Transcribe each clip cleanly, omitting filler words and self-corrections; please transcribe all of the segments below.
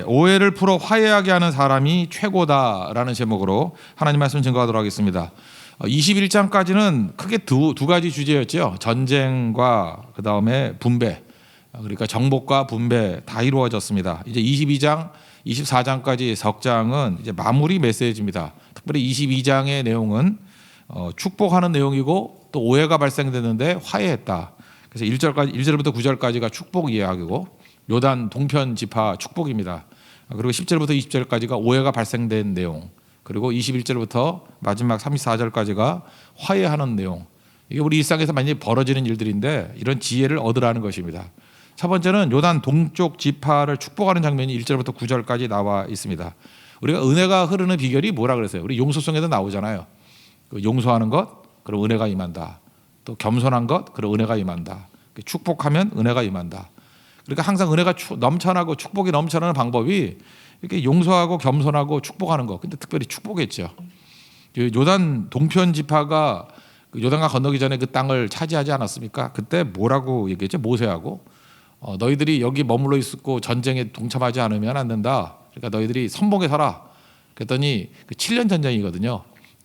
오해를 풀어 화해하게 하는 사람이 최고다라는 제목으로 하나님 말씀 증거하도록 하겠습니다. 21장까지는 크게 두 가지 주제였죠. 전쟁과 그 다음에 분배, 그러니까 정복과 분배 다 이루어졌습니다. 이제 22장, 24장까지 석장은 이제 마무리 메시지입니다. 특별히 22장의 내용은 축복하는 내용이고 또 오해가 발생되는데 화해했다. 그래서 1절부터 9절까지가 축복 이야기고 요단 동편 지파 축복입니다. 그리고 10절부터 20절까지가 오해가 발생된 내용, 그리고 21절부터 마지막 34절까지가 화해하는 내용. 이게 우리 일상에서 많이 벌어지는 일들인데 이런 지혜를 얻으라는 것입니다. 첫 번째는 요단 동쪽 지파를 축복하는 장면이 1절부터 9절까지 나와 있습니다. 우리가 은혜가 흐르는 비결이 뭐라 그랬어요? 우리 용서송에도 나오잖아요. 용서하는 것, 그럼 은혜가 임한다. 또 겸손한 것, 그럼 은혜가 임한다. 축복하면 은혜가 임한다. 그러니까 항상 은혜가 넘쳐나고 축복이 넘쳐나는 방법이 이렇게 용서하고 겸손하고 축복하는 것. 근데 특별히 축복했죠. 요단 동편 지파가 요단강 건너기 전에 그 땅을 차지하지 않았습니까? 그때 뭐라고 얘기했죠? 모세하고 너희들이 여기 머물러 있었고 전쟁에 동참하지 않으면 안 된다. 그러니까 너희들이 선봉에 서라. 그랬더니 그 7년 전쟁이거든요.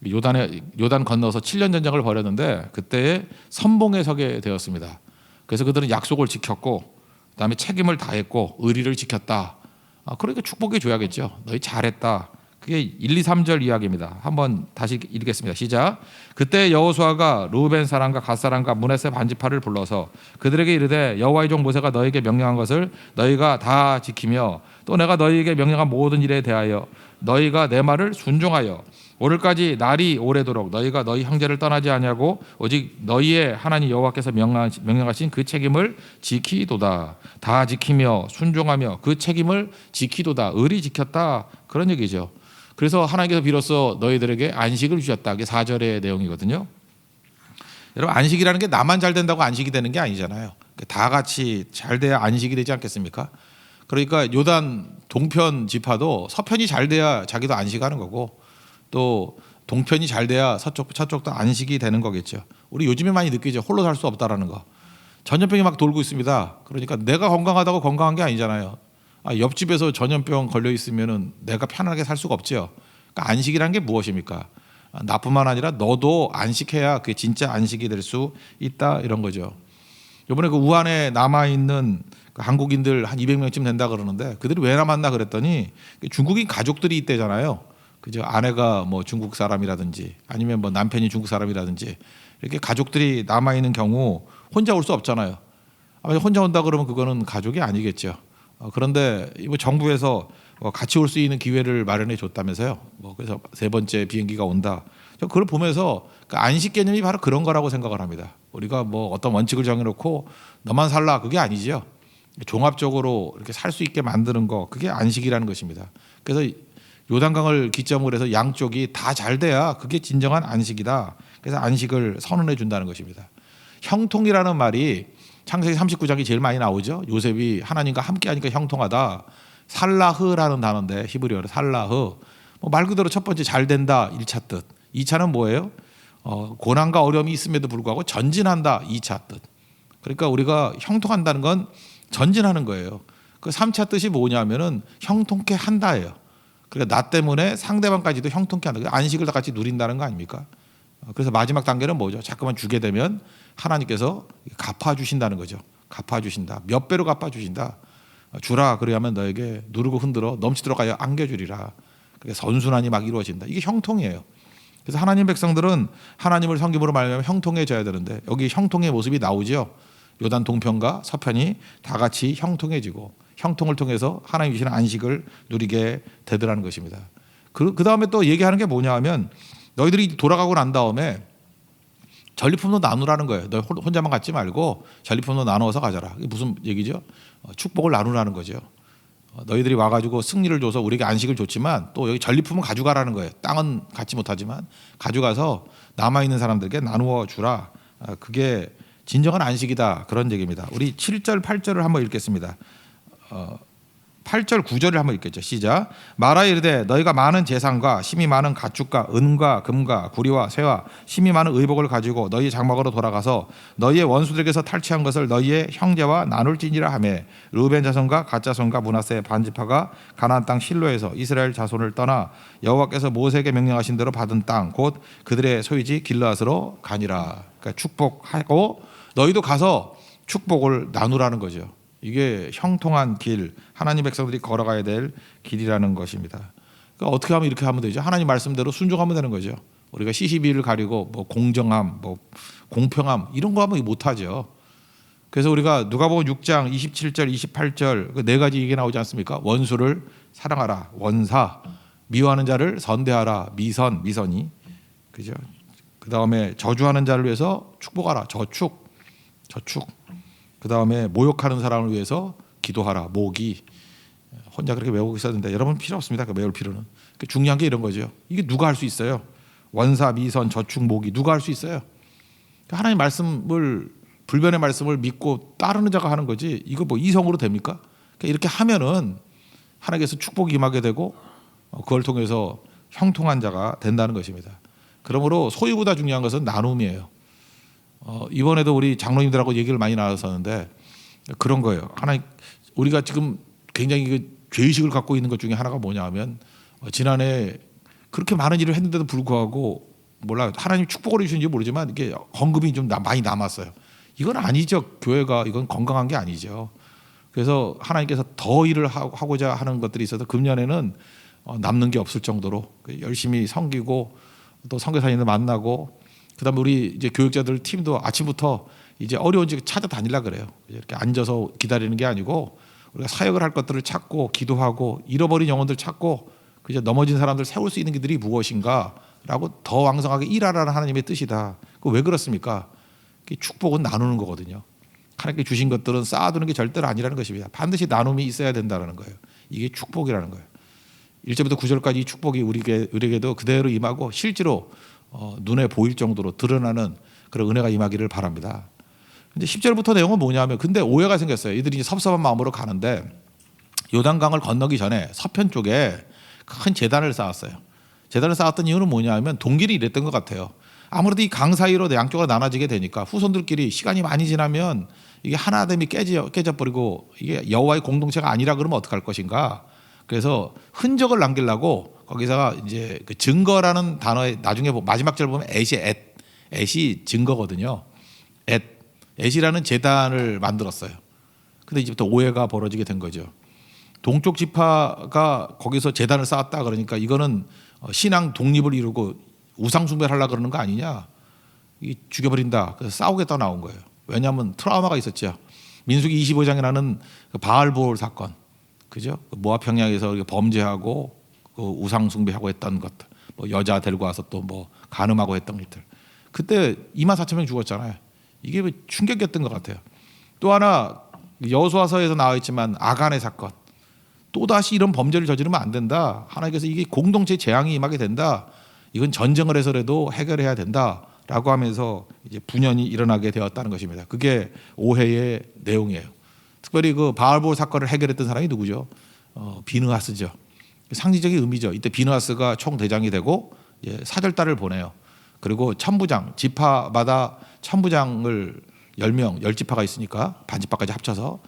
요단 건너서 7년 전쟁을 벌였는데 그때 선봉에 서게 되었습니다. 그래서 그들은 약속을 지켰고 그다음에 책임을 다했고 의리를 지켰다. 그러니까 축복해 줘야겠죠. 너희 잘했다. 그게 1, 2, 3절 이야기입니다. 한번 다시 읽겠습니다. 시작. 그때 여호수아가 루벤 사람과 갓 사람과 므낫세 반지파를 불러서 그들에게 이르되 여호와의 종 모세가 너희에게 명령한 것을 너희가 다 지키며 또 내가 너희에게 명령한 모든 일에 대하여 너희가 내 말을 순종하여 오늘까지 날이 오래도록 너희가 너희 형제를 떠나지 아니하고 오직 너희의 하나님 여호와께서 명령하신 그 책임을 지키도다. 다 지키며 순종하며 그 책임을 지키도다. 의리 지켰다. 그런 얘기죠. 그래서 하나님께서 비로소 너희들에게 안식을 주셨다. 이게 4절의 내용이거든요. 여러분, 안식이라는 게 나만 잘 된다고 안식이 되는 게 아니잖아요. 다 같이 잘 돼야 안식이 되지 않겠습니까? 그러니까 요단 동편 지파도 서편이 잘 돼야 자기도 안식하는 거고 또 동편이 잘 돼야 서쪽도 안식이 되는 거겠죠. 우리 요즘에 많이 느끼죠. 홀로 살 수 없다라는 거. 전염병이 막 돌고 있습니다. 그러니까 내가 건강하다고 건강한 게 아니잖아요. 옆집에서 전염병 걸려 있으면은 내가 편하게 살 수가 없죠. 그러니까 안식이라는 게 무엇입니까? 나뿐만 아니라 너도 안식해야 그게 진짜 안식이 될 수 있다 이런 거죠. 이번에 그 우한에 남아 있는 그 한국인들 한 200명쯤 된다 그러는데 그들이 왜 남았나 그랬더니 중국인 가족들이 있대잖아요. 그죠? 아내가 뭐 중국 사람이라든지 아니면 뭐 남편이 중국 사람이라든지 이렇게 가족들이 남아 있는 경우 혼자 올 수 없잖아요. 혼자 온다 그러면 그거는 가족이 아니겠죠. 그런데 뭐 정부에서 같이 올 수 있는 기회를 마련해 줬다면서요. 그래서 세 번째 비행기가 온다. 그걸 보면서 그 안식 개념이 바로 그런 거라고 생각을 합니다. 우리가 뭐 어떤 원칙을 정해놓고 너만 살라 그게 아니죠. 종합적으로 이렇게 살 수 있게 만드는 거 그게 안식이라는 것입니다. 그래서 요단강을 기점으로 해서 양쪽이 다 잘 돼야 그게 진정한 안식이다. 그래서 안식을 선언해 준다는 것입니다. 형통이라는 말이 창세기 39장이 제일 많이 나오죠. 요셉이 하나님과 함께하니까 형통하다. 살라흐라는 단어인데 히브리어로 살라흐. 말 그대로 첫 번째 잘 된다 1차 뜻. 2차는 뭐예요? 고난과 어려움이 있음에도 불구하고 전진한다 2차 뜻. 그러니까 우리가 형통한다는 건 전진하는 거예요. 그 3차 뜻이 뭐냐면은 형통케 한다예요. 그러니까 나 때문에 상대방까지도 형통케 한다. 안식을 다 같이 누린다는 거 아닙니까? 그래서 마지막 단계는 뭐죠? 자꾸만 주게 되면 하나님께서 갚아주신다는 거죠. 갚아주신다. 몇 배로 갚아주신다. 주라 그래야만 너에게 누르고 흔들어 넘치도록 하여 안겨주리라. 그래서 선순환이 막 이루어진다. 이게 형통이에요. 그래서 하나님 백성들은 하나님을 섬김으로 말하면 형통해져야 되는데 여기 형통의 모습이 나오죠. 요단 동편과 서편이 다 같이 형통해지고 형통을 통해서 하나님 주시는 안식을 누리게 되더라는 것입니다. 그 다음에 또 얘기하는 게 뭐냐 하면 너희들이 돌아가고 난 다음에 전리품도 나누라는 거예요. 너 혼자만 갖지 말고 전리품도 나누어서 가져라. 이게 무슨 얘기죠? 축복을 나누라는 거죠. 너희들이 와가지고 승리를 줘서 우리에게 안식을 줬지만 또 여기 전리품은 가져가라는 거예요. 땅은 갖지 못하지만 가져가서 남아있는 사람들에게 나누어 주라. 그게 진정한 안식이다. 그런 얘기입니다. 우리 7절 8절을 한번 읽겠습니다. 8절 9절을 한번 읽겠죠. 시작. 말하 이르되 너희가 많은 재산과 힘이 많은 가축과 은과 금과 구리와 쇠와 힘이 많은 의복을 가지고 너희 장막으로 돌아가서 너희의 원수들에게서 탈취한 것을 너희의 형제와 나눌지니라 하매 르우벤 자손과 갓 자손과 므낫세 반지파가 가나안 땅 실로에서 이스라엘 자손을 떠나 여호와께서 모세에게 명령하신 대로 받은 땅 곧 그들의 소유지 길르앗으로 가니라. 그러니까 축복하고 너희도 가서 축복을 나누라는 거죠. 이게 형통한 길, 하나님 백성들이 걸어가야 될 길이라는 것입니다. 그러니까 어떻게 하면 이렇게 하면 되죠? 하나님 말씀대로 순종하면 되는 거죠. 우리가 시시비를 가리고 뭐 공정함, 뭐 공평함 이런 거 하면 못하죠. 그래서 우리가 누가복음 6장 27절, 28절 그 네 가지 얘기 나오지 않습니까? 원수를 사랑하라, 원사, 미워하는 자를 선대하라, 미선, 미선이, 그죠? 그 다음에 저주하는 자를 위해서 축복하라, 저축. 그 다음에 모욕하는 사람을 위해서 기도하라, 모기. 혼자 그렇게 외우고 있었는데 여러분 필요 없습니다. 그 외울 필요는. 중요한 게 이런 거죠. 이게 누가 할 수 있어요? 원사, 미선, 저축, 모기 누가 할 수 있어요? 하나님 말씀을 불변의 말씀을 믿고 따르는 자가 하는 거지. 이거 뭐 이성으로 됩니까? 이렇게 하면은 하나님께서 축복이 임하게 되고 그걸 통해서 형통한 자가 된다는 것입니다. 그러므로 소유보다 중요한 것은 나눔이에요. 이번에도 우리 장로님들하고 얘기를 많이 나눴었는데 그런 거예요. 하나님 우리가 지금 굉장히 죄의식을 갖고 있는 것 중에 하나가 뭐냐 하면 지난해 그렇게 많은 일을 했는데도 불구하고 몰라요. 하나님 축복을 해주신지 모르지만 이게 헌금이 좀 많이 남았어요. 이건 아니죠. 교회가 이건 건강한 게 아니죠. 그래서 하나님께서 더 일을 하고자 하는 것들이 있어서 금년에는 남는 게 없을 정도로 열심히 섬기고 또 선교사님들 만나고 그다음에 우리 이제 교육자들 팀도 아침부터 이제 어려운 집 찾아다니려 그래요. 이렇게 앉아서 기다리는 게 아니고 우리가 사역을 할 것들을 찾고 기도하고 잃어버린 영혼들 찾고 그저 넘어진 사람들 세울 수 있는 길들이 무엇인가라고 더 왕성하게 일하라는 하나님의 뜻이다. 그 왜 그렇습니까? 축복은 나누는 거거든요. 하나님께 주신 것들은 쌓아두는 게 절대로 아니라는 것입니다. 반드시 나눔이 있어야 된다는 거예요. 이게 축복이라는 거예요. 1절부터 9절까지 이 축복이 우리에게도 그대로 임하고 실제로 눈에 보일 정도로 드러나는 그런 은혜가 임하기를 바랍니다. 근데 10절부터 내용은 뭐냐면 근데 오해가 생겼어요. 이들이 섭섭한 마음으로 가는데 요단강을 건너기 전에 서편 쪽에 큰 제단을 쌓았어요. 제단을 쌓았던 이유는 뭐냐면 동길이 이랬던 것 같아요. 아무래도 이 강 사이로 양쪽으로 나눠지게 되니까 후손들끼리 시간이 많이 지나면 이게 하나됨이 깨져버리고 이게 여호와의 공동체가 아니라 그러면 어떡할 것인가. 그래서 흔적을 남기려고 거기다가 이제 그 증거라는 단어에 나중에 마지막 절 보면 엣이 증거거든요. 엣이라는 제단을 만들었어요. 근데 이제부터 오해가 벌어지게 된 거죠. 동쪽 지파가 거기서 제단을 쌓았다 그러니까 이거는 신앙 독립을 이루고 우상 숭배를 하려고 그러는 거 아니냐. 죽여버린다. 그래서 싸우겠다 나온 거예요. 왜냐하면 트라우마가 있었죠. 민수기 25장에 나는 그 바알볼 사건. 그죠? 모압 평양에서 범죄하고 그 우상 숭배하고 했던 것들. 뭐 여자 데리고 와서 또 뭐 간음하고 했던 것들. 그때 24,000명 죽었잖아요. 이게 충격이었던 것 같아요. 또 하나 여호수아서에서 나와 있지만 아간의 사건. 또다시 이런 범죄를 저지르면 안 된다. 하나님께서 이게 공동체 재앙이 임하게 된다. 이건 전쟁을 해서라도 해결해야 된다라고 하면서 이제 분연이 일어나게 되었다는 것입니다. 그게 오해의 내용이에요. 특별히 그 바알볼 사건을 해결했던 사람이 누구죠? 비느하스죠. 상징적인 의미죠. 이때 비느하스가 총대장이 되고 사절단을 보내요. 그리고 천부장, 지파마다 천부장을 10명, 10지파가 있으니까 반지파까지 합쳐서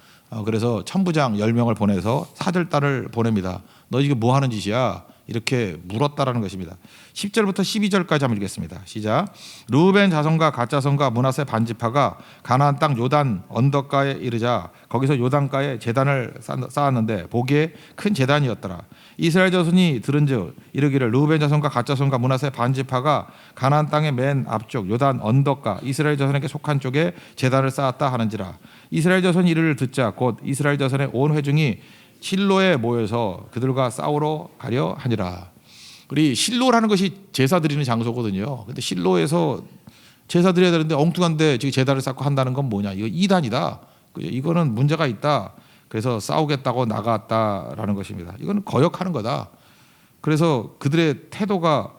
그래서 천부장 10명을 보내서 사절단을 보냅니다. 너 이게 뭐 하는 짓이야? 이렇게 물었다라는 것입니다. 10절부터 12절까지 한번 읽겠습니다. 시작. 르우벤 자손과 갓 자손과 므낫세 반지파가 가나안 땅 요단 언덕가에 이르자 거기서 요단가에 제단을 쌓았는데 보기에 큰 제단이었더라. 이스라엘 자손이 들은즉 이르기를 르우벤 자손과 갓 자손과 므낫세 반지파가 가나안 땅의 맨 앞쪽 요단 언덕가 이스라엘 자손에게 속한 쪽에 제단을 쌓았다 하는지라. 이스라엘 자손이 이를 듣자 곧 이스라엘 자손의 온 회중이 실로에 모여서 그들과 싸우러 가려 하니라. 우리 실로라는 것이 제사 드리는 장소거든요. 근데 실로에서 제사 드려야 되는데 엉뚱한데 지금 제단을 쌓고 한다는 건 뭐냐? 이거 이단이다. 이거는 문제가 있다. 그래서 싸우겠다고 나갔다라는 것입니다. 이거는 거역하는 거다. 그래서 그들의 태도가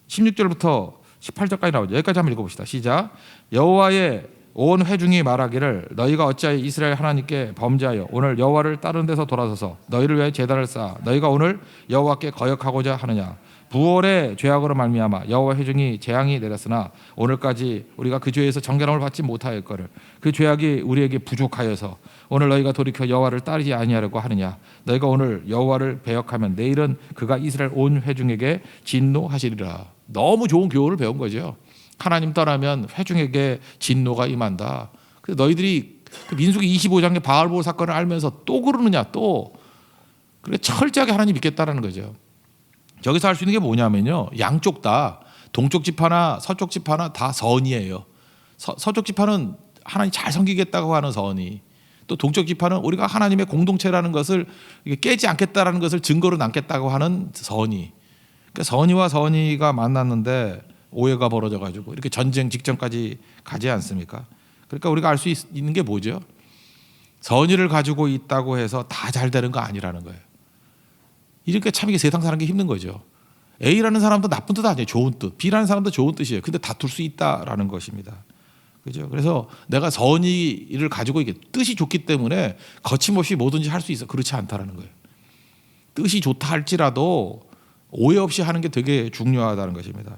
16절부터 18절까지 나오죠. 여기까지 한번 읽어봅시다. 시작. 여호와의 온 회중이 말하기를 너희가 어찌하여 이스라엘 하나님께 범죄하여 오늘 여호와를 다른 데서 돌아서서 너희를 위하여 제단을 쌓아 너희가 오늘 여호와께 거역하고자 하느냐. 부월의 죄악으로 말미암아 여호와 회중이 재앙이 내렸으나 오늘까지 우리가 그 죄에서 정결함을 받지 못하였거늘 그 죄악이 우리에게 부족하여서 오늘 너희가 돌이켜 여호와를 따르지 아니하려고 하느냐. 너희가 오늘 여호와를 배역하면 내일은 그가 이스라엘 온 회중에게 진노하시리라. 너무 좋은 교훈을 배운 거죠. 하나님 떠나면 회중에게 진노가 임한다. 그래서 너희들이 그 민수기 25장의 바알볼 사건을 알면서 또 그러느냐 또. 그래 철저하게 하나님 믿겠다라는 거죠. 여기서 할 수 있는 게 뭐냐면요. 양쪽 다 동쪽 지파나 서쪽 지파나 다 선이에요. 서쪽 지파는 하나님 잘 섬기겠다고 하는 선이, 또 동쪽 지파는 우리가 하나님의 공동체라는 것을 깨지 않겠다라는 것을 증거로 남겠다고 하는 선이. 그러니까 선이와 선이가 만났는데 오해가 벌어져 가지고 이렇게 전쟁 직전까지 가지 않습니까? 그러니까 우리가 알 수 있는 게 뭐죠? 선의를 가지고 있다고 해서 다 잘 되는 거 아니라는 거예요. 이렇게 참 이게 세상 사는 게 힘든 거죠. A라는 사람도 나쁜 뜻 아니에요. 좋은 뜻. B라는 사람도 좋은 뜻이에요. 근데 다툴 수 있다라는 것입니다. 그죠? 그래서 내가 선의를 가지고 이게 뜻이 좋기 때문에 거침없이 뭐든지 할 수 있어. 그렇지 않다라는 거예요. 뜻이 좋다 할지라도 오해 없이 하는 게 되게 중요하다는 것입니다.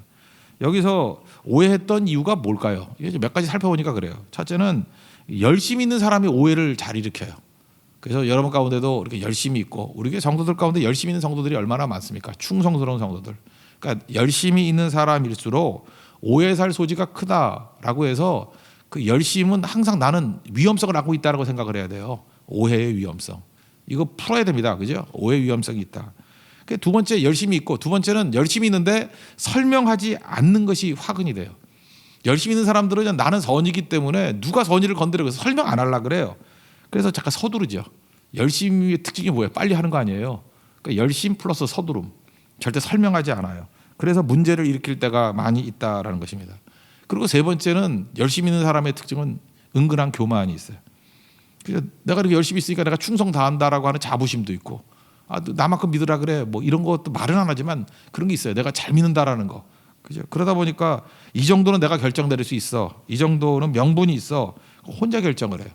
여기서 오해했던 이유가 뭘까요? 이게 몇 가지 살펴보니까 그래요. 첫째는 열심히 있는 사람이 오해를 잘 일으켜요. 그래서 여러분 가운데도 이렇게 열심히 있고 우리 교회 성도들 가운데 열심히 있는 성도들이 얼마나 많습니까? 충성스러운 성도들. 그러니까 열심히 있는 사람일수록 오해 살 소지가 크다라고 해서 그 열심은 항상 나는 위험성을 안고 있다라고 생각을 해야 돼요. 오해의 위험성. 이거 풀어야 됩니다. 그죠? 오해 위험성이 있다. 두 번째 열심히 있고, 두 번째는 열심히 있는데 설명하지 않는 것이 화근이 돼요. 열심히 있는 사람들은 나는 선이기 때문에 누가 선의를 건드려서 설명 안 하려고 그래요. 그래서 잠깐 서두르죠. 열심히의 특징이 뭐예요? 빨리 하는 거 아니에요. 그러니까 열심 플러스 서두름. 절대 설명하지 않아요. 그래서 문제를 일으킬 때가 많이 있다라는 것입니다. 그리고 세 번째는 열심히 있는 사람의 특징은 은근한 교만이 있어요. 그래서 내가 이렇게 열심히 있으니까 내가 충성 다한다라고 하는 자부심도 있고, 아, 나만큼 믿으라 그래. 뭐 이런 것도 말은 안 하지만 그런 게 있어요. 내가 잘 믿는다라는 거. 그죠? 그러다 보니까 이 정도는 내가 결정 내릴 수 있어. 이 정도는 명분이 있어. 혼자 결정을 해요.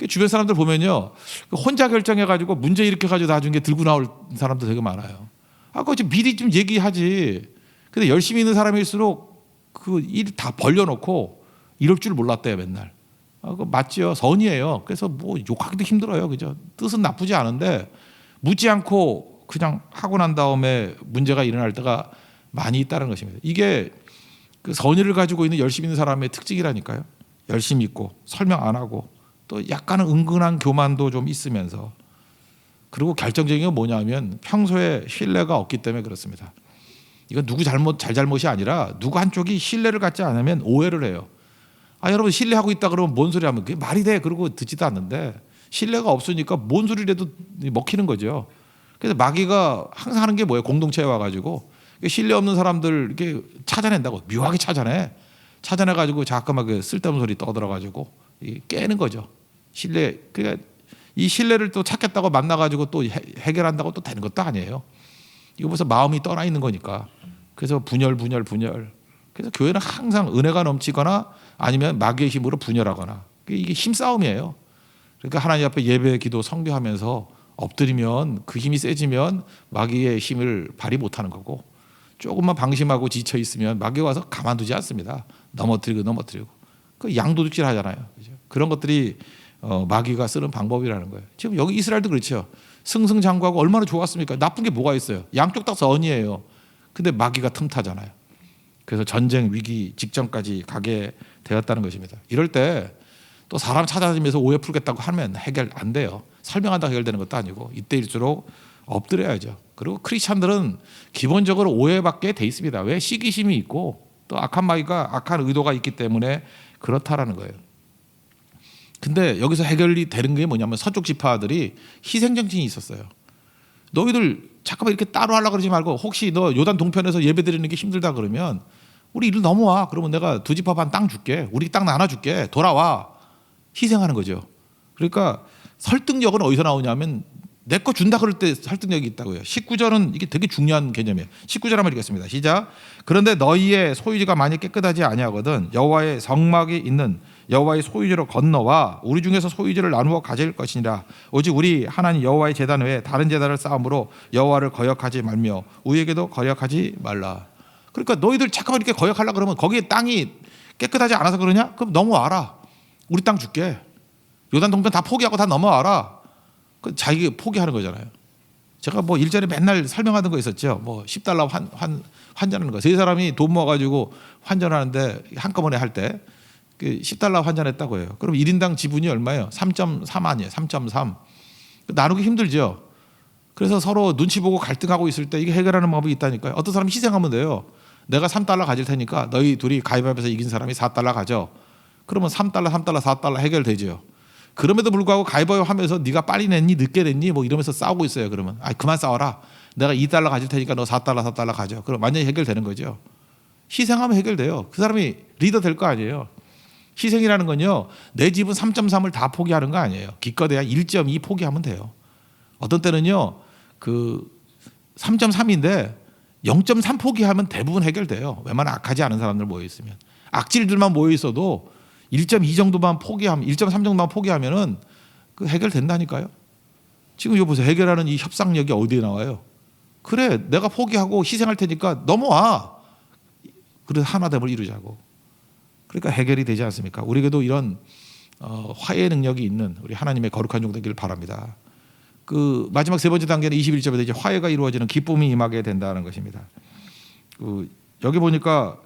주변 사람들 보면요, 혼자 결정해가지고 문제 일으켜가지고 나중에 들고 나올 사람도 되게 많아요. 아, 그거 좀 미리 좀 얘기하지. 근데 열심히 있는 사람일수록 그 일 다 벌려놓고 이럴 줄 몰랐대요, 맨날. 아, 그거 맞지요? 선이에요. 그래서 뭐 욕하기도 힘들어요, 그죠? 뜻은 나쁘지 않은데 묻지 않고 그냥 하고 난 다음에 문제가 일어날 때가 많이 있다는 것입니다. 이게 그 선의를 가지고 있는 열심히 있는 사람의 특징이라니까요. 열심히 있고 설명 안 하고 또 약간은 은근한 교만도 좀 있으면서, 그리고 결정적인 건 뭐냐면 평소에 신뢰가 없기 때문에 그렇습니다. 이건 누구 잘못이 아니라 누구 한쪽이 신뢰를 갖지 않으면 오해를 해요. 아, 여러분 신뢰하고 있다 그러면 뭔 소리 하면 그게 말이 돼? 그러고 듣지도 않는데 신뢰가 없으니까 뭔 소리를 해도 먹히는 거죠. 그래서 마귀가 항상 하는 게 뭐예요? 공동체에 와가지고 신뢰 없는 사람들 이렇게 찾아낸다고, 묘하게 찾아내가지고 자꾸만 쓸데없는 소리 떠들어가지고 깨는 거죠. 신뢰. 그러니까 이 신뢰를 또 찾겠다고 만나가지고 또 해결한다고 또 되는 것도 아니에요. 이거 벌써 마음이 떠나 있는 거니까. 그래서 분열. 그래서 교회는 항상 은혜가 넘치거나 아니면 마귀의 힘으로 분열하거나, 이게 힘싸움이에요. 그러니까 하나님 앞에 예배, 기도, 성교하면서 엎드리면 그 힘이 세지면 마귀의 힘을 발휘 못하는 거고, 조금만 방심하고 지쳐 있으면 마귀가 와서 가만두지 않습니다. 넘어뜨리고 그 양도둑질 하잖아요. 그죠? 그런 것들이 마귀가 쓰는 방법이라는 거예요. 지금 여기 이스라엘도 그렇죠. 승승장구하고 얼마나 좋았습니까? 나쁜 게 뭐가 있어요? 양쪽 다 선이에요. 근데 마귀가 틈타잖아요. 그래서 전쟁 위기 직전까지 가게 되었다는 것입니다. 이럴 때 또 사람 찾아다니면서 오해 풀겠다고 하면 해결 안 돼요. 설명한다고 해결되는 것도 아니고 이때일수록 엎드려야죠. 그리고 크리스찬들은 기본적으로 오해받게 돼 있습니다. 왜? 시기심이 있고 또 악한 마귀가 악한 의도가 있기 때문에 그렇다라는 거예요. 근데 여기서 해결이 되는 게 뭐냐면 서쪽 지파들이 희생정신이 있었어요. 너희들 잠깐만 이렇게 따로 하려고 그러지 말고 혹시 너 요단 동편에서 예배 드리는 게 힘들다 그러면 우리 이리로 넘어와. 그러면 내가 두 지파 반 땅 줄게. 우리 땅 나눠줄게. 돌아와. 희생하는 거죠. 그러니까 설득력은 어디서 나오냐면 내 거 준다 그럴 때 설득력이 있다고요. 19절은 이게 되게 중요한 개념이에요. 19절 한번 읽겠습니다. 시작. 그런데 너희의 소유지가 만약 깨끗하지 아니하거든 여호와의 성막이 있는 여호와의 소유지로 건너와 우리 중에서 소유지를 나누어 가질 것이니라. 오직 우리 하나님 여호와의 제단 외에 다른 제단을 쌓음으로 여호와를 거역하지 말며 우리에게도 거역하지 말라. 그러니까 너희들 잠깐만 이렇게 거역하려고 그러면 거기에 땅이 깨끗하지 않아서 그러냐? 그럼 넘어와라. 우리 땅 줄게. 요단 동편 다 포기하고 다 넘어와라. 그 자기 포기하는 거잖아요. 제가 뭐 일전에 맨날 설명하던 거 있었죠. 뭐 $10 환전하는 거. 세 사람이 돈 모아가지고 환전하는데 한꺼번에 할 때 $10 환전했다고 해요. 그럼 1인당 지분이 얼마예요? 3.3 아니에요. 3.3. 나누기 힘들죠. 그래서 서로 눈치 보고 갈등하고 있을 때 이게 해결하는 방법이 있다니까요. 어떤 사람이 희생하면 돼요. 내가 $3 가질 테니까 너희 둘이 가위바위보에서 이긴 사람이 $4 가져. 그러면 $3, $4 해결되죠. 그럼에도 불구하고 가위바위보 하면서 네가 빨리 냈니 늦게 냈니 뭐 이러면서 싸우고 있어요. 그러면 그만 싸워라. 내가 $2 가질 테니까 너 $4 가져. 그럼 완전히 해결되는 거죠. 희생하면 해결돼요. 그 사람이 리더 될 거 아니에요. 희생이라는 건요. 내 지분 3.3을 다 포기하는 거 아니에요. 기껏해야 1.2 포기하면 돼요. 어떤 때는요. 그 3.3인데 0.3 포기하면 대부분 해결돼요. 웬만한 악하지 않은 사람들 모여 있으면. 악질들만 모여 있어도 1.2 정도만 포기하면 1.3 정도만 포기하면은 그 해결된다니까요. 지금 이거 보세요. 해결하는 이 협상력이 어디에 나와요? 그래 내가 포기하고 희생할 테니까 넘어와. 그래서 하나됨을 이루자고. 그러니까 해결이 되지 않습니까? 우리에게도 이런 화해 능력이 있는 우리 하나님의 거룩한 종 되기를 바랍니다. 그 마지막 세 번째 단계는 21절에 이제 화해가 이루어지는 기쁨이 임하게 된다는 것입니다. 여기 보니까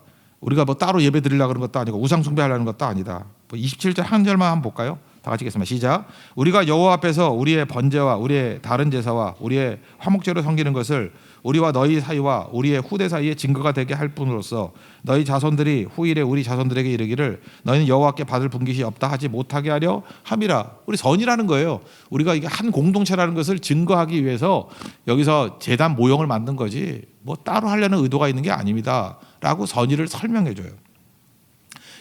우리가 뭐 따로 예배 드리려고 그런 것도 아니고 우상 숭배하려는 것도 아니다. 27절 한 절만 한번 볼까요? 다 같이 읽겠습니다. 시작. 우리가 여호와 앞에서 우리의 번제와 우리의 다른 제사와 우리의 화목제로 섬기는 것을 우리와 너희 사이와 우리의 후대 사이에 증거가 되게 할 뿐으로써 너희 자손들이 후일에 우리 자손들에게 이르기를 너희는 여호와께 받을 분깃이 없다 하지 못하게 하려 함이라. 우리 선이라는 거예요. 우리가 이게 한 공동체라는 것을 증거하기 위해서 여기서 제단 모형을 만든 거지 뭐 따로 하려는 의도가 있는 게 아닙니다 라고 선의를 설명해 줘요.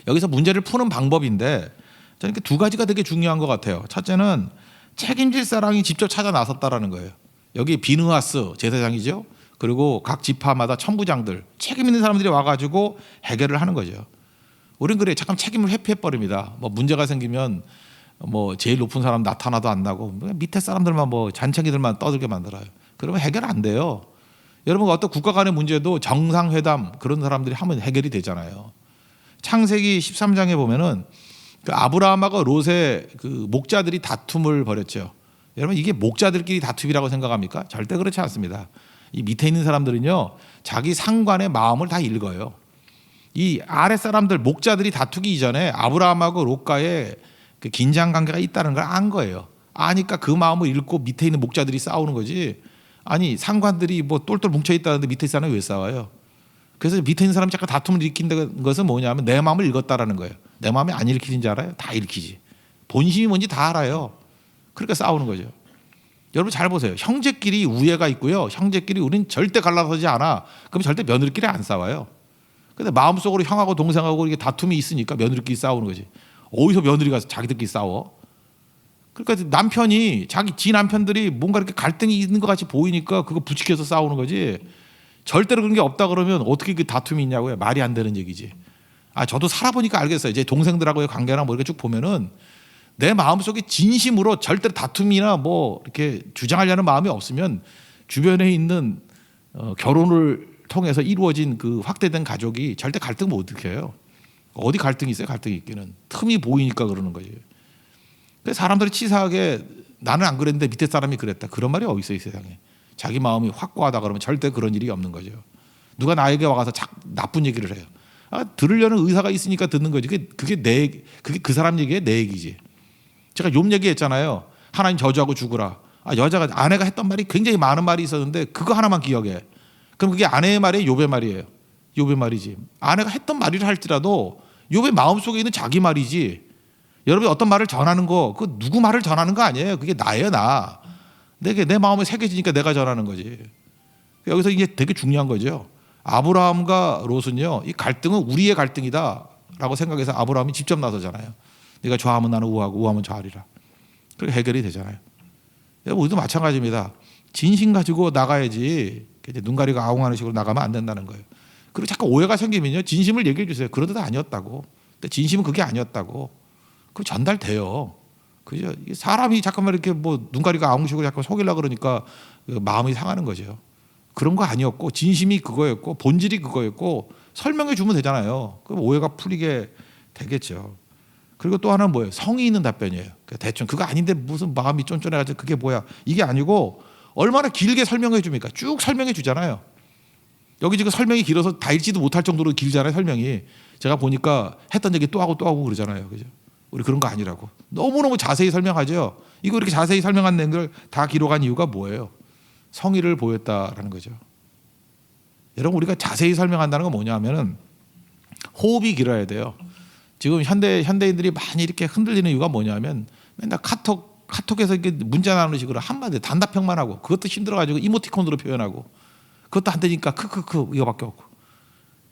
여기서 문제를 푸는 방법인데 저는 두 가지가 되게 중요한 것 같아요. 첫째는 책임질 사람이 직접 찾아 나섰다라는 거예요. 여기 비느하스 제사장이죠. 그리고 각 지파마다 천부장들 책임 있는 사람들이 와가지고 해결을 하는 거죠. 우리는 그래 잠깐 책임을 회피해 버립니다. 뭐 문제가 생기면 뭐 제일 높은 사람 나타나도 안 나고 밑에 사람들만 뭐 잔챙이들만 떠들게 만들어요. 그러면 해결 안 돼요. 여러분 어떤 국가 간의 문제도 정상회담 그런 사람들이 하면 해결이 되잖아요. 창세기 13장에 보면은 그 아브라함하고 롯의 그 목자들이 다툼을 벌였죠. 여러분 이게 목자들끼리 다툼이라고 생각합니까? 절대 그렇지 않습니다. 이 밑에 있는 사람들은요 자기 상관의 마음을 다 읽어요. 이 아래 사람들 목자들이 다투기 이전에 아브라함하고 롯과의 그 긴장 관계가 있다는 걸 안 거예요. 아니까 그 마음을 읽고 밑에 있는 목자들이 싸우는 거지. 아니 상관들이 뭐 똘똘 뭉쳐 있다는데 밑에 사람이 왜 싸워요? 그래서 밑에 있는 사람이 자꾸 다툼을 일으킨다는 것은 뭐냐면 내 마음을 읽었다라는 거예요. 내 마음이 안 읽히는지 알아요? 다 읽히지. 본심이 뭔지 다 알아요. 그러니까 싸우는 거죠. 여러분 잘 보세요. 형제끼리 우애가 있고요. 형제끼리 우리는 절대 갈라서지 않아. 그럼 절대 며느리끼리 안 싸워요. 근데 마음속으로 형하고 동생하고 이게 다툼이 있으니까 며느리끼리 싸우는 거지. 어디서 며느리가 자기들끼리 싸워? 그러니까 남편이 지 남편들이 뭔가 이렇게 갈등이 있는 것 같이 보이니까 그거 부추겨서 싸우는 거지. 절대로 그런 게 없다 그러면 어떻게 그 다툼이 있냐고요. 말이 안 되는 얘기지. 저도 살아보니까 알겠어요. 제 동생들하고의 관계나 뭐 이렇게 쭉 보면은 내 마음속에 진심으로 절대로 다툼이나 뭐 이렇게 주장하려는 마음이 없으면 주변에 있는 결혼을 통해서 이루어진 그 확대된 가족이 절대 갈등 못 일으켜요. 어디 갈등이 있어요? 갈등이 있기는 틈이 보이니까 그러는 거예요. 그래서 사람들이 치사하게 나는 안 그랬는데 밑에 사람이 그랬다. 그런 말이 어디 있어요, 이 세상에. 자기 마음이 확고하다 그러면 절대 그런 일이 없는 거죠. 누가 나에게 와서 나쁜 얘기를 해요. 들으려는 의사가 있으니까 듣는 거지. 그게 그 사람 얘기에 내 얘기지. 제가 욥 얘기했잖아요. 하나님 저주하고 죽으라. 여자가 아내가 했던 말이 굉장히 많은 말이 있었는데 그거 하나만 기억해. 그럼 그게 아내의 말이에요, 욥의 말이에요. 욥의 말이지. 아내가 했던 말이라 할지라도 욥의 마음속에 있는 자기 말이지. 여러분이 어떤 말을 전하는 거, 그 누구 말을 전하는 거 아니에요. 그게 나예요, 나. 내 마음에 새겨지니까 내가 전하는 거지. 여기서 이게 되게 중요한 거죠. 아브라함과 롯은요, 이 갈등은 우리의 갈등이다라고 생각해서 아브라함이 직접 나서잖아요. 네가 좌하면 나는 우하고 우하면 좌하리라. 그렇게 해결이 되잖아요. 우리도 마찬가지입니다. 진심 가지고 나가야지. 눈 가리고 아웅하는 식으로 나가면 안 된다는 거예요. 그리고 자꾸 오해가 생기면요, 진심을 얘기해 주세요. 그런 뜻 아니었다고. 근데 진심은 그게 아니었다고. 그 전달돼요. 그죠? 사람이 잠깐만 이렇게 뭐 눈가리가 아웅식으로 잠깐 속이려 그러니까 마음이 상하는 거죠. 그런 거 아니었고 진심이 그거였고 본질이 그거였고 설명해 주면 되잖아요. 그럼 오해가 풀리게 되겠죠. 그리고 또 하나는 뭐예요? 성의 있는 답변이에요. 대충 그거 아닌데 무슨 마음이 쫀쫀해가지고 그게 뭐야? 이게 아니고 얼마나 길게 설명해 줍니까? 쭉 설명해 주잖아요. 여기 지금 설명이 길어서 다 읽지도 못할 정도로 길잖아요. 설명이. 제가 보니까 했던 얘기 또 하고 그러잖아요. 그죠? 우리 그런 거 아니라고. 너무너무 자세히 설명하죠. 이거 이렇게 자세히 설명한 내용을 다 기록한 이유가 뭐예요? 성의를 보였다라는 거죠. 여러분 우리가 자세히 설명한다는 건 뭐냐 하면은 호흡이 길어야 돼요. 지금 현대인들이 많이 이렇게 흔들리는 이유가 뭐냐면 맨날 카톡에서 이렇게 문자 나누는 식으로 한마디 단답형만 하고 그것도 힘들어가지고 이모티콘으로 표현하고 그것도 안 되니까 크크크 이거밖에 없고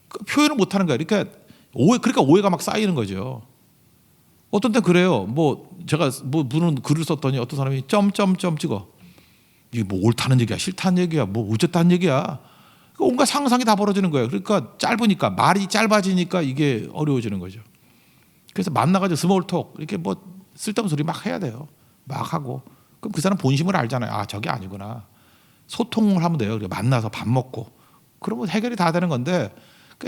그 표현을 못하는 거예요. 그러니까 오해가 막 쌓이는 거죠. 어떤 때 그래요. 뭐 제가 뭐 무슨 글을 썼더니 어떤 사람이 점점점 찍어. 이게 뭐 옳다는 얘기야, 싫다는 얘기야, 뭐 어쨌다는 얘기야. 온갖 상상이 다 벌어지는 거예요. 그러니까 짧으니까 말이 짧아지니까 이게 어려워지는 거죠. 그래서 만나가지고 스몰톡 이렇게 뭐 쓸데없는 소리 막 해야 돼요. 막 하고 그럼 그 사람 본심을 알잖아요. 아 저게 아니구나. 소통을 하면 돼요. 만나서 밥 먹고 그러면 해결이 다 되는 건데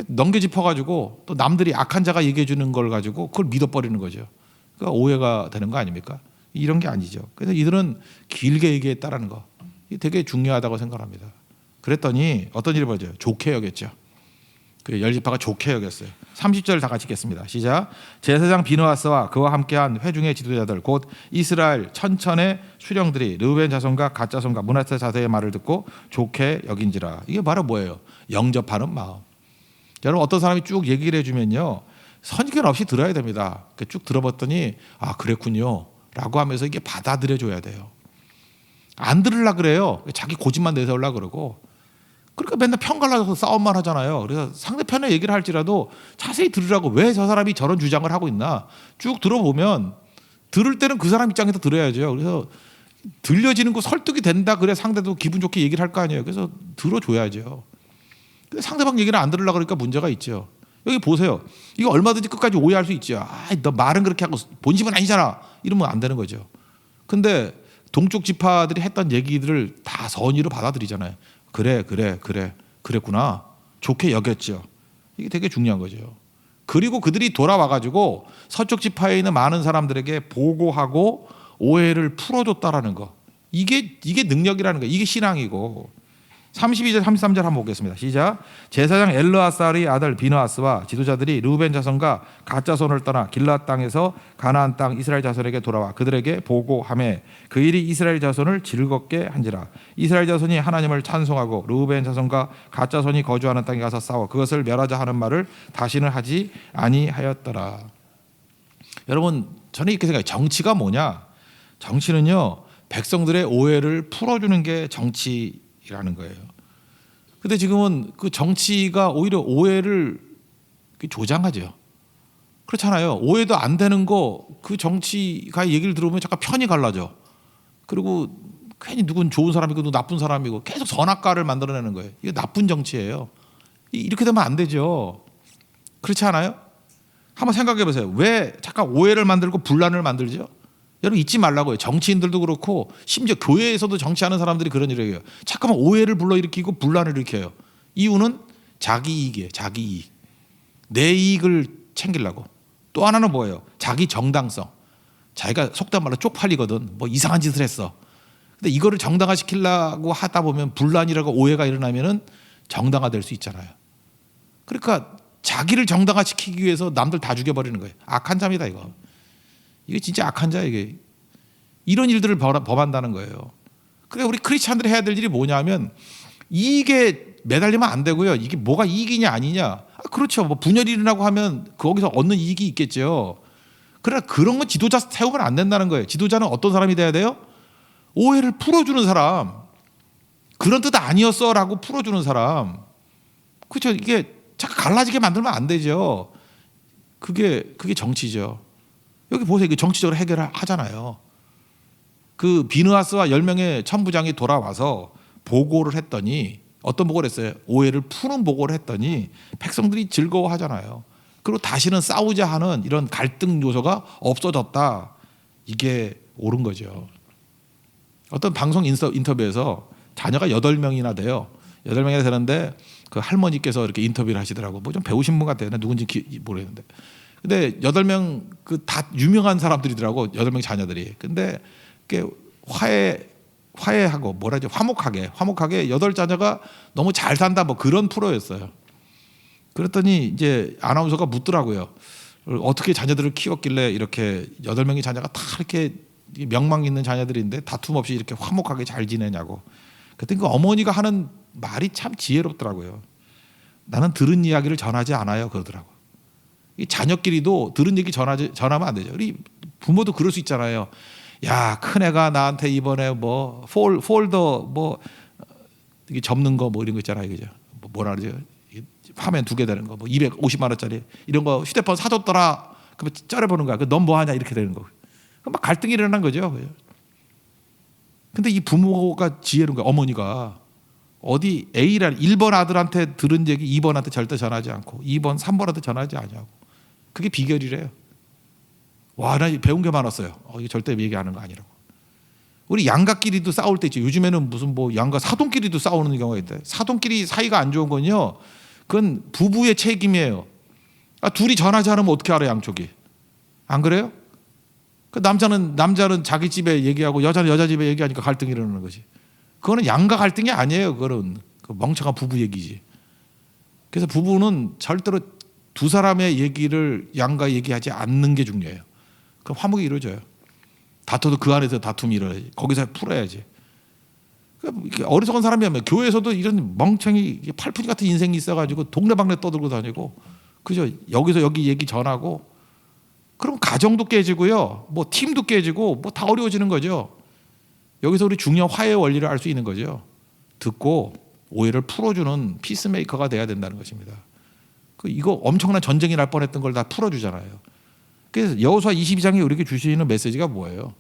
넘겨짚어가지고 또 남들이 악한 자가 얘기해 주는 걸 가지고 그걸 믿어버리는 거죠. 그러니까 오해가 되는 거 아닙니까? 이런 게 아니죠. 그래서 이들은 길게 얘기했다라는 거 이게 되게 중요하다고 생각합니다. 그랬더니 어떤 일이 벌어져요? 좋게 여겼죠. 그 열지파가 좋게 여겼어요. 30절 다 같이 읽겠습니다. 시작. 제사장 비느하스와 그와 함께한 회중의 지도자들 곧 이스라엘 천천의 수령들이 르우벤 자손과 갓 자손과 므낫세 자손의 말을 듣고 좋게 여긴지라. 이게 바로 뭐예요? 영접하는 마음. 여러분 어떤 사람이 쭉 얘기를 해주면요 선견 없이 들어야 됩니다. 쭉 들어봤더니 아 그랬군요 라고 하면서 이게 받아들여줘야 돼요. 안 들으려고 그래요. 자기 고집만 내세우려고 그러고 그러니까 맨날 편갈라서 싸움만 하잖아요. 그래서 상대편의 얘기를 할지라도 자세히 들으라고. 왜 저 사람이 저런 주장을 하고 있나 쭉 들어보면 들을 때는 그 사람 입장에서 들어야죠. 그래서 들려지는 거 설득이 된다 그래 상대도 기분 좋게 얘기를 할 거 아니에요. 그래서 들어줘야죠. 근데 상대방 얘기를 안 들으려고 그러니까 문제가 있죠. 여기 보세요. 이거 얼마든지 끝까지 오해할 수 있죠. 아, 너 말은 그렇게 하고 본심은 아니잖아. 이러면 안 되는 거죠. 근데 동쪽 지파들이 했던 얘기들을 다 선의로 받아들이잖아요. 그랬구나. 좋게 여겼죠. 이게 되게 중요한 거죠. 그리고 그들이 돌아와가지고 서쪽 지파에 있는 많은 사람들에게 보고하고 오해를 풀어줬다라는 거. 이게 능력이라는 거. 이게 신앙이고. 32절 33절 한번 보겠습니다. 시작. 제사장 엘르아살의 아들 비느하스와 지도자들이 르우벤 자손과 갓 자손을 떠나 길앗 땅에서 가나안 땅 이스라엘 자손에게 돌아와 그들에게 보고하매 그 일이 이스라엘 자손을 즐겁게 한지라. 이스라엘 자손이 하나님을 찬송하고 르우벤 자손과 갓 자손이 거주하는 땅에 가서 싸워 그것을 멸하자 하는 말을 다시는 하지 아니하였더라. 여러분 저는 이렇게 생각해요. 정치가 뭐냐? 정치는요 백성들의 오해를 풀어주는 게 정치라는 거예요. 근데 지금은 그 정치가 오히려 오해를 조장하죠. 그렇잖아요. 오해도 안 되는 거 그 정치가 얘기를 들어보면 잠깐 편이 갈라져. 그리고 괜히 누군 좋은 사람이고 누군 나쁜 사람이고 계속 선악과를 만들어내는 거예요. 이게 나쁜 정치예요. 이렇게 되면 안 되죠. 그렇지 않아요? 한번 생각해 보세요. 왜 잠깐 오해를 만들고 분란을 만들죠? 여러분 잊지 말라고요. 정치인들도 그렇고 심지어 교회에서도 정치하는 사람들이 그런 일을 해요. 잠깐만 오해를 불러일으키고 분란을 일으켜요. 이유는 자기 이익이에요. 자기 이익. 내 이익을 챙기려고. 또 하나는 뭐예요? 자기 정당성. 자기가 속된 말로 쪽팔리거든. 뭐 이상한 짓을 했어. 근데 이거를 정당화시키려고 하다 보면 분란이라고 오해가 일어나면은 정당화될 수 있잖아요. 그러니까 자기를 정당화시키기 위해서 남들 다 죽여버리는 거예요. 악한 자입니다 이거. 이게 진짜 악한 자예요. 이게. 이런 일들을 범한다는 거예요. 그래 우리 크리스찬들이 해야 될 일이 뭐냐면 이익에 매달리면 안 되고요. 이게 뭐가 이익이냐 아니냐. 그렇죠. 뭐 분열이 일어나고 하면 거기서 얻는 이익이 있겠죠. 그러나 그런 건 지도자 세우면 안 된다는 거예요. 지도자는 어떤 사람이 돼야 돼요? 오해를 풀어주는 사람. 그런 뜻 아니었어라고 풀어주는 사람. 그렇죠. 이게 잠깐 갈라지게 만들면 안 되죠. 그게 정치죠. 여기 보세요. 이게 정치적으로 해결을 하잖아요. 그 비느하스와 10명의 천부장이 돌아와서 보고를 했더니 어떤 보고를 했어요? 오해를 푸는 보고를 했더니 백성들이 즐거워하잖아요. 그리고 다시는 싸우자 하는 이런 갈등 요소가 없어졌다. 이게 옳은 거죠. 어떤 방송 인터뷰에서 자녀가 8명이나 돼요. 8명이나 되는데 그 할머니께서 이렇게 인터뷰를 하시더라고. 뭐 좀 배우신 분 같아요. 누군지 모르겠는데. 근데 8명 그 다 유명한 사람들이더라고. 8명 자녀들이. 근데 그게 화해하고 뭐라죠? 화목하게 8자녀가 너무 잘 산다 뭐 그런 프로였어요. 그랬더니 이제 아나운서가 묻더라고요. 어떻게 자녀들을 키웠길래 이렇게 8명의 자녀가 다 이렇게 명망 있는 자녀들인데 다툼 없이 이렇게 화목하게 잘 지내냐고. 그랬더니 그 어머니가 하는 말이 참 지혜롭더라고요. 나는 들은 이야기를 전하지 않아요. 그러더라고. 이 자녀끼리도 들은 얘기 전하면 안 되죠. 우리 부모도 그럴 수 있잖아요. 야, 큰애가 나한테 이번에 뭐 폴더 뭐 이게 접는 거 뭐 이런 거 있잖아요. 그죠? 뭐라 그러죠? 화면 2개 되는 거, 뭐 250만 원짜리 이런 거 휴대폰 사줬더라. 그러면 쩔어보는 거야. 넌 뭐 하냐 이렇게 되는 거. 막 갈등이 일어난 거죠. 근데 이 부모가 지혜로운 거야. 어머니가 어디 A라는 1번 아들한테 들은 얘기 2번한테 절대 전하지 않고 2번, 3번한테 전하지 않냐고. 그게 비결이래요. 와, 나 배운 게 많았어요. 이거 절대 얘기하는 거 아니라고. 우리 양가끼리도 싸울 때 있죠. 요즘에는 무슨 뭐 양가 사돈끼리도 싸우는 경우가 있대. 사돈끼리 사이가 안 좋은 건요. 그건 부부의 책임이에요. 둘이 전하지 않으면 어떻게 알아요, 양쪽이? 안 그래요? 그 남자는 자기 집에 얘기하고 여자는 여자 집에 얘기하니까 갈등이 일어나는 거지. 그거는 양가 갈등이 아니에요. 그거는 그 멍청한 부부 얘기지. 그래서 부부는 절대로 두 사람의 얘기를 양가 얘기하지 않는 게 중요해요. 그럼 화목이 이루어져요. 다퉈도 그 안에서 다툼이 일어나야지. 거기서 풀어야지. 어리석은 사람이면 교회에서도 이런 멍청이 팔푼이 같은 인생이 있어가지고 동네방네 떠들고 다니고, 그죠? 여기서 여기 얘기 전하고, 그럼 가정도 깨지고요, 뭐 팀도 깨지고, 뭐 다 어려워지는 거죠. 여기서 우리 중요한 화해 원리를 알 수 있는 거죠. 듣고 오해를 풀어주는 피스메이커가 돼야 된다는 것입니다. 이거 엄청난 전쟁이 날 뻔했던 걸 다 풀어주잖아요. 그래서 여호수아 22장에 우리에게 주시는 메시지가 뭐예요?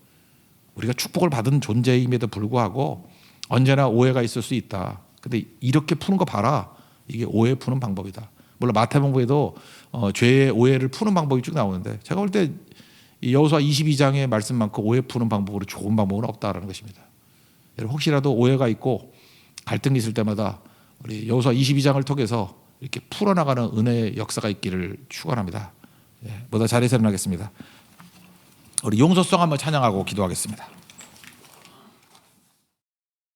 우리가 축복을 받은 존재임에도 불구하고 언제나 오해가 있을 수 있다. 근데 이렇게 푸는 거 봐라. 이게 오해 푸는 방법이다. 물론 마태복음에도 죄의 오해를 푸는 방법이 쭉 나오는데, 제가 볼 때 여호수아 22장의 말씀만큼 오해 푸는 방법으로 좋은 방법은 없다라는 것입니다. 여러분 혹시라도 오해가 있고 갈등이 있을 때마다 우리 여호수아 22장을 통해서 이렇게 풀어나가는 은혜의 역사가 있기를 축원합니다. 모두 자리에서 일어나겠습니다. 우리 용서송 한번 찬양하고 기도하겠습니다.